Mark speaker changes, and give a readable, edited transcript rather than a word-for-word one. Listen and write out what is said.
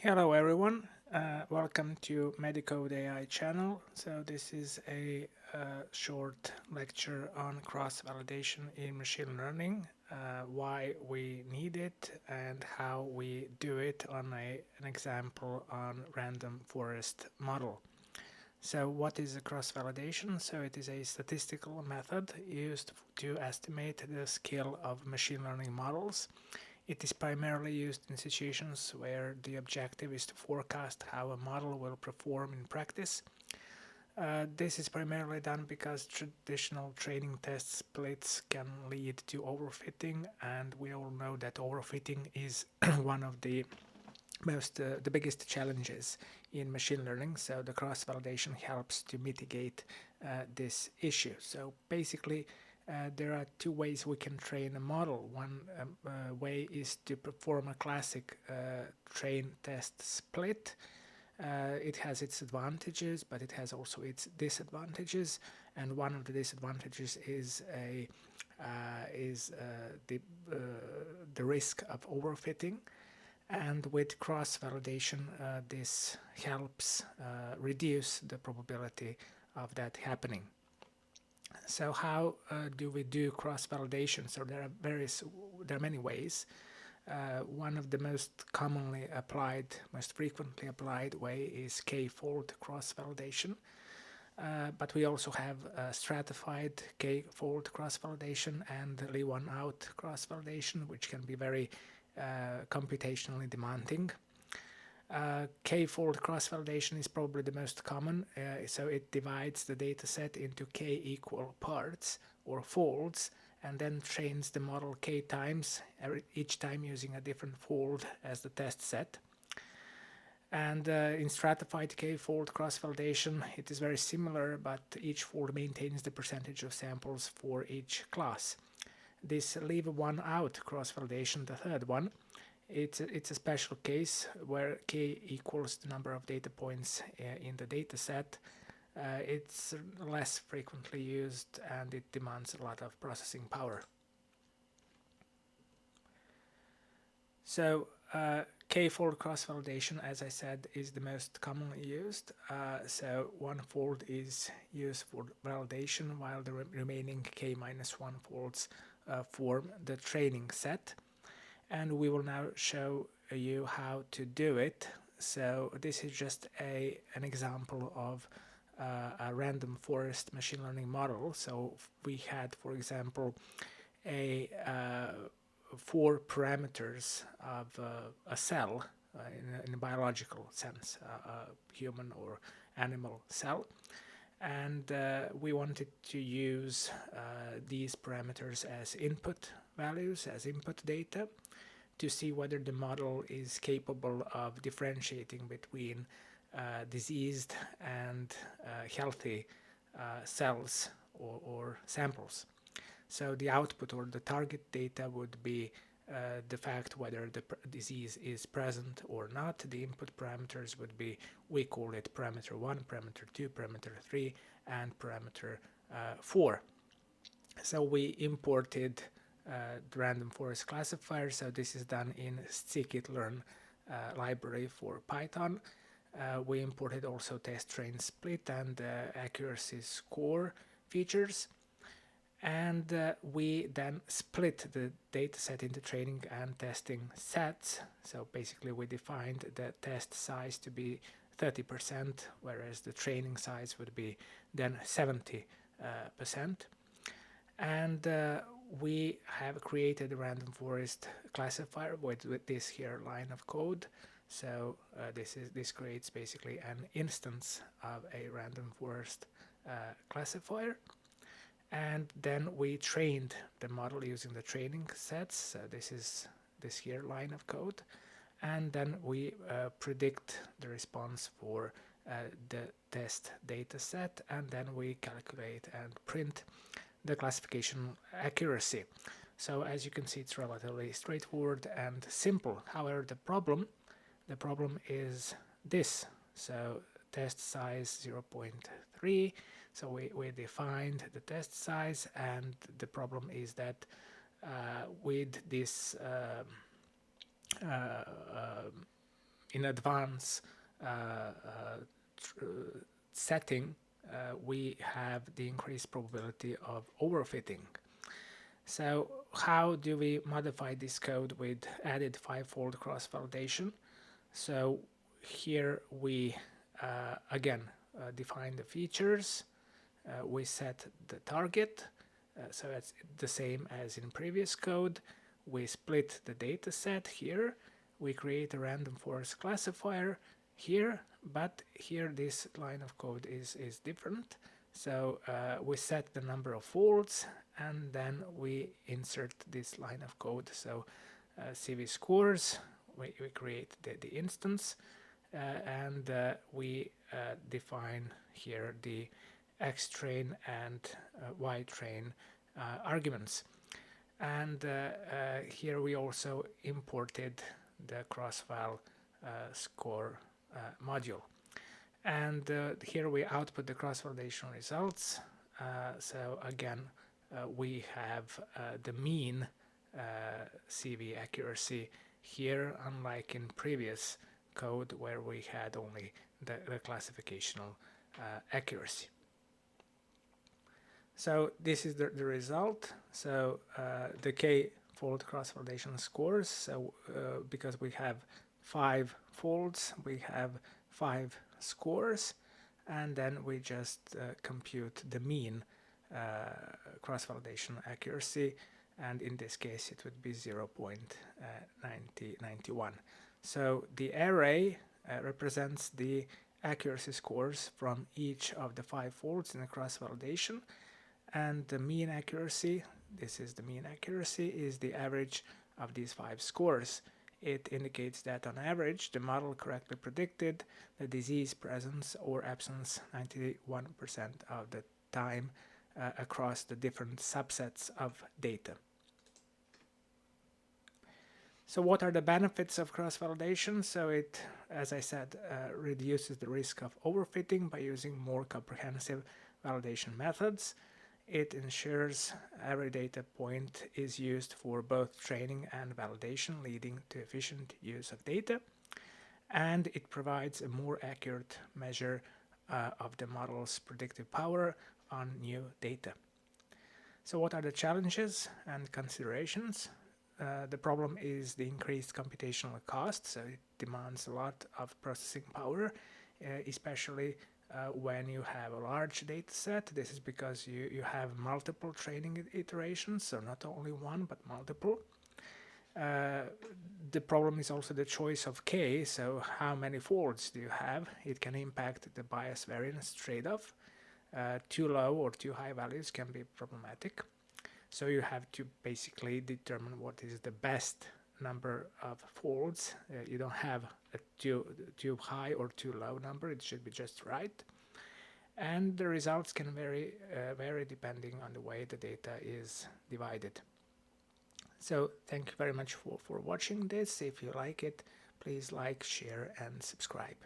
Speaker 1: Hello everyone, welcome to Medicode AI channel. So this is a short lecture on cross-validation in machine learning, why we need it and how we do it on an example on random forest model. So what is a cross-validation? So it is a statistical method used to estimate the skill of machine learning models. It is primarily used in situations where the objective is to forecast how a model will perform in practice. This is primarily done because traditional training test splits can lead to overfitting, and we all know that overfitting is one of the the biggest challenges in machine learning. So the cross-validation helps to mitigate this issue. So basically, there are two ways we can train a model. One way is to perform a classic train test split. It has its advantages, but it has also its disadvantages. And one of the disadvantages is the the risk of overfitting. And with cross-validation, this helps reduce the probability of that happening. So how do we do cross-validation? So there are many ways. One of the most commonly applied, most frequently applied way is k-fold cross-validation. But we also have stratified k-fold cross-validation and leave-one-out cross-validation, which can be very computationally demanding. K-fold cross-validation is probably the most common, so it divides the dataset into k equal parts or folds, and then trains the model k times, each time using a different fold as the test set. And in stratified k-fold cross-validation, it is very similar, but each fold maintains the percentage of samples for each class. This leave one out cross-validation, the third one, it's a special case where k equals the number of data points in the data set. It's less frequently used and it demands a lot of processing power. So k-fold cross-validation, as I said, is the most commonly used. So one fold is used for validation, while the remaining k-1 folds form the training set. And we will now show you how to do it. So this is just an example of a random forest machine learning model. So we had, for example, a 4 parameters of a cell in a biological sense, a human or animal cell. And we wanted to use these parameters as input values, as input data, to see whether the model is capable of differentiating between diseased and healthy cells or samples. So the output or the target data would be the fact whether the disease is present or not. The input parameters would be, we call it parameter 1, parameter 2, parameter 3, and parameter 4. So we imported the random forest classifier. So this is done in scikit-learn library for Python. We imported also test train split and accuracy score features. And we then split the dataset into training and testing sets. So basically we defined the test size to be 30%, whereas the training size would be then 70%. And we have created a random forest classifier with this here line of code. So this creates basically an instance of a random forest classifier. And then we trained the model using the training sets. So this is this here line of code. And then we predict the response for the test data set, and then we calculate and print the classification accuracy. So as you can see, it's relatively straightforward and simple. However, the problem is this. So test size 0.3. So we defined the test size, and the problem is that with this in advance setting, we have the increased probability of overfitting. So how do we modify this code with added five-fold cross-validation? So here we again define the features, we set the target, so it's the same as in previous code. We split the data set here, we create a random forest classifier here, but here this line of code is different. So we set the number of folds and then we insert this line of code. So CV scores, we create the instance and we define here the X train and Y train arguments. And here we also imported the cross-val score module. And here we output the cross-validation results. So again, we have the mean CV accuracy here, unlike in previous code where we had only the classificational accuracy. So this is the result. So the k-fold cross-validation scores. So because we have 5 folds, we have 5 scores, and then we just compute the mean cross-validation accuracy, and in this case it would be 0.91. So the array represents the accuracy scores from each of the 5 folds in the cross-validation, and the mean accuracy, this is the mean accuracy, is the average of these 5 scores. It indicates that on average the model correctly predicted the disease presence or absence 91% of the time across the different subsets of data. So what are the benefits of cross-validation? So it, as I said, reduces the risk of overfitting by using more comprehensive validation methods. It ensures every data point is used for both training and validation, leading to efficient use of data. And it provides a more accurate measure of the model's predictive power on new data. So what are the challenges and considerations? The problem is the increased computational cost, so it demands a lot of processing power, especially when you have a large data set. This is because you have multiple training iterations, so not only one but multiple. The problem is also the choice of k, so how many folds do you have? It can impact the bias variance trade-off. Too low or too high values can be problematic. So you have to basically determine what is the best number of folds. You don't have a too high or too low number, it should be just right. And the results can vary depending on the way the data is divided. So thank you very much for watching this. If you like it, please like, share and subscribe.